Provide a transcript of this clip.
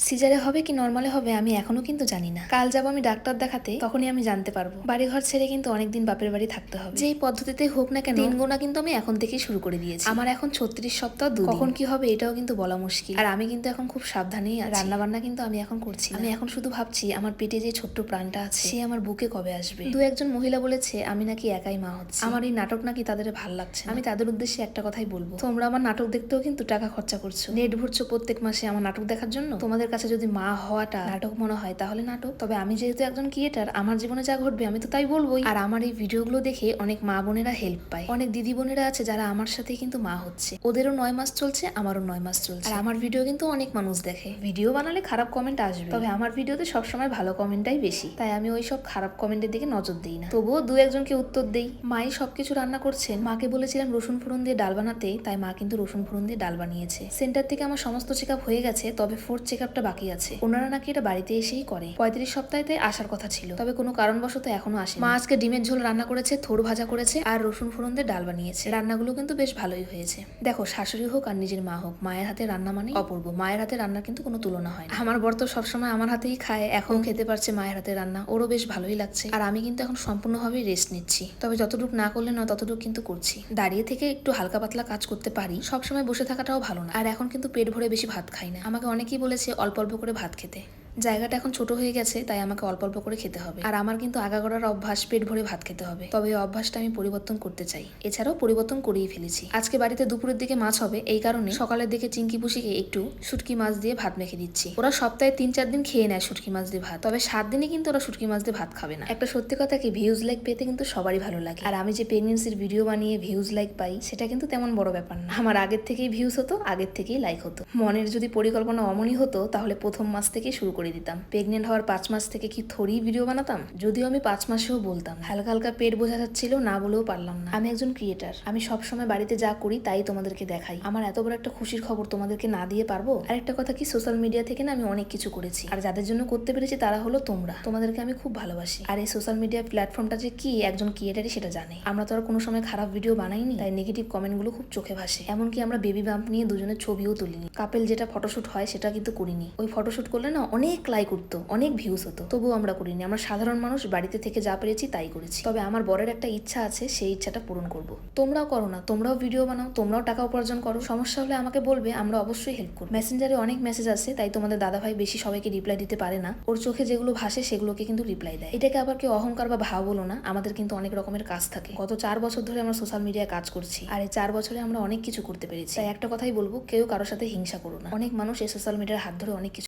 সিজারে হবে কি নর্মালে হবে আমি এখনো কিন্তু জানি না। কাল যাবো আমি ডাক্তার দেখাতে, তখনই আমি জানতে পারবো। বাড়িঘর ছেড়ে কিন্তু অনেকদিন বাপের বাড়ি থাকতে হবে। যেই পদ্ধতিতে হোক না কেন দিন গোনা কিন্তু আমি এখন থেকেই শুরু করে দিয়েছি। আমার এখন 36 সপ্তাহ 2 দিন। কখন কি হবে এটাও কিন্তু বলা মুশকিল। আর আমি কিন্তু এখন খুব সাবধানেই আছি। রান্না বান্না কিন্তু আমি এখন করছি। আমি এখন শুধু ভাবছি আমার পেটে যে ছোট্ট প্রাণটা আছে সে আমার বুকে কবে আসবে। দু একজন মহিলা বলেছে আমি নাকি একাই মা হচ্ছে। আমার এই নাটক নাকি তাদের ভাল লাগছে। আমি তাদের উদ্দেশ্যে একটা কথাই বলবো, তোমরা আমার নাটক দেখতেও কিন্তু টাকা খরচা করছো, নেট ভরছো প্রত্যেক মাসে আমার নাটক দেখার জন্য। তোমাদের কাছে যদি মা হওয়াটা নাটক মনে হয় তাহলে নাটক। তবে আমি যেহেতু একজন ক্রিয়েটার, আমার জীবনে যা ঘটবে আমি তো তাই বলবোই। আর আমার এই ভিডিওগুলো দেখে অনেক মা বোনেরা হেল্প পায়, অনেক দিদি বোনেরা আছে যারা আমার সাথে কিন্তু মা হচ্ছে। ওদেরও 9 মাস চলছে, আমারও 9 মাস চলছে। আর আমার ভিডিও কিন্তু অনেক মানুষ দেখে। ভিডিও বানালে খারাপ কমেন্ট আসবে, তবে আমার ভিডিওতে সবসময় ভালো কমেন্টটাই বেশি, তাই আমি ওই সব খারাপ কমেন্টের দিকে নজর দিই না। তবুও দু একজনকে উত্তর দেই। মাই সবকিছু রান্না করছেন। মাকে বলেছিলাম রসুন ফোড়ন দিয়ে ডাল বানাতে, তাই মা কিন্তু রসুন ফোড়ন দিয়ে ডাল বানিয়েছে। সেন্টার থেকে আমার সমস্ত চেক আপ হয়ে গেছে, তবে 4th চেক আপটা বাকি আছে। ওনারা নাকি এটা বাড়িতে এসেই করে। 35 সপ্তাহেতে আসার কথা ছিল, তবে কোনো কারণবশত এখনো আসে। মা আজকে ডিমের ঝোল রান্না করেছে, থোড় ভাজা করেছে আর রসুন ফোড়ন দিয়ে ডাল বানিয়েছে। রান্নাগুলো কিন্তু বেশ ভালোই হয়েছে। দেখো, শাশুড়ি হোক আর নিজের মা হোক, মায়ের হাতে রান্না মানে অপূর্ব। মায়ের হাতে রান্নার কিন্তু কোনো তুলনা হয় না। আমার বর তো সবসময় আমার হাতেই খায়, এখন খেতে পারছে মায়ের হাতে রান্না, ওরও বেশ ভালোই লাগছে। আর আমি কিন্তু এখন সম্পূর্ণভাবে রেস্ট নিচ্ছি, তবে যতটুকু না করলে না ততটুকু কিন্তু করছি। দাঁড়িয়ে থেকে একটু হালকা পাতলা কাজ করতে পারি, সবসময় বসে থাকাটাও ভালো না। আর এখন কিন্তু পেট ভরে বেশি ভাত খাই না। আমাকে অনেকেই বলেছে অল্প অল্প করে ভাত খেতে। জায়গাটা এখন ছোট হয়ে গেছে, তাই আমাকে অল্প অল্প করে খেতে হবে। আর আমার কিন্তু আগাগোড়ার অভ্যাস পেট ভরে ভাত খেতে হবে, তবে এই অভ্যাসটা আমি পরিবর্তন করতে চাই। এছাড়াও পরিবর্তন করেই ফেলেছি। আজকে বাড়িতে দুপুরের দিকে মাছ হবে, এই কারণে সকালের দিকে চিংকি পুষিকে একটু শুটকি মাছ দিয়ে ভাত মেখে দিচ্ছি। ওরা সপ্তাহে 3-4 দিন খেয়ে নেয় শুটকি মাছ দিয়ে ভাত, তবে 7 দিনে কিন্তু ওরা শুটকি মাছ দিয়ে ভাত খাবে না। একটা সত্যি কথা কি, ভিউজ লাইক পেতে কিন্তু সবারই ভালো লাগে। আর আমি যে প্রেগনেন্সির ভিডিও বানিয়ে ভিউজ লাইক পাই, সেটা কিন্তু তেমন বড় ব্যাপার না। আমার আগের থেকেই ভিউজ হতো, আগের থেকেই লাইক হতো। মনের যদি পরিকল্পনা অমনই হতো তাহলে প্রথম মাস থেকেই শুরু করে দিতাম। প্রেগনেন্ট হওয়ার 5 মাস থেকে কি থোড়ি ভিডিও বানাতাম? যদিও আমি 5 মাসেও বলতাম, হালকা হালকা পেট বোঝা যাচ্ছিল, না বলেও পারলাম না। আমি একজন ক্রিয়েটার, আমি সবসময় বাড়িতে যা করি তাই তোমাদেরকে দেখাই। আমার এত বড় একটা খুশির খবর তোমাদেরকে না দিয়ে পারবো? আর একটা কথা কি, সোশ্যাল মিডিয়া থেকে না আমি অনেক কিছু করেছি, আর যাদের জন্য করতে পেরেছি তারা হলো তোমরা। তোমাদেরকে আমি খুব ভালোবাসি। আর এই সোশ্যাল মিডিয়া প্ল্যাটফর্মটা যে কি একজন ক্রিয়েটারই সেটা জানে। আমরা তো আর কোনো সময় খারাপ ভিডিও বানাইনি, তাই নেগেটিভ কমেন্টগুলো খুব চোখে ভাসে। এমনকি আমরা বেবি বাম্প নিয়ে দুজনের ছবিও তুলিনি। কাপেল যেটা ফটোশুট হয় সেটা কিন্তু করিনি। ওই ফটোশুট করলে না অনেক লাইক উঠতো, অনেক ভিউজ হতো, তবুও আমরা করিনি। আমরা সাধারণ মানুষ, বাড়িতে থেকে যা পেরেছি তাই করেছি। তবে আমার বরের একটা ইচ্ছা আছে, সেই ইচ্ছাটা পূরণ করব। তোমরাও করো না, তোমরাও ভিডিও বানাও, তোমরাও টাকা উপার্জন করো। সমস্যা হলে আমাকে বলবে, আমরা অবশ্যই হেল্প করব। মেসেঞ্জারে অনেক মেসেজ আছে, তাই তোমাদের দাদাভাই বেশি সবাইকে রিপ্লাই দিতে পারে না। ওর চোখে যেগুলো ভাসে সেগুলোকে কিন্তু রিপ্লাই দেয়। এটাকে আবার কেউ অহংকার বা ভাব বলো না, আমাদের কিন্তু অনেক রকমের কাজ থাকে। গত 4 বছর ধরে আমরা সোশ্যাল মিডিয়ায় কাজ করছি, আর এই 4 বছরে আমরা অনেক কিছু করতে পেরেছি। তাই একটা কথাই বলবো, কেউ কারোর সাথে হিংসা করো না। অনেক মানুষ এই সোশ্যাল মিডিয়ার হাত ধরে অনেক কিছু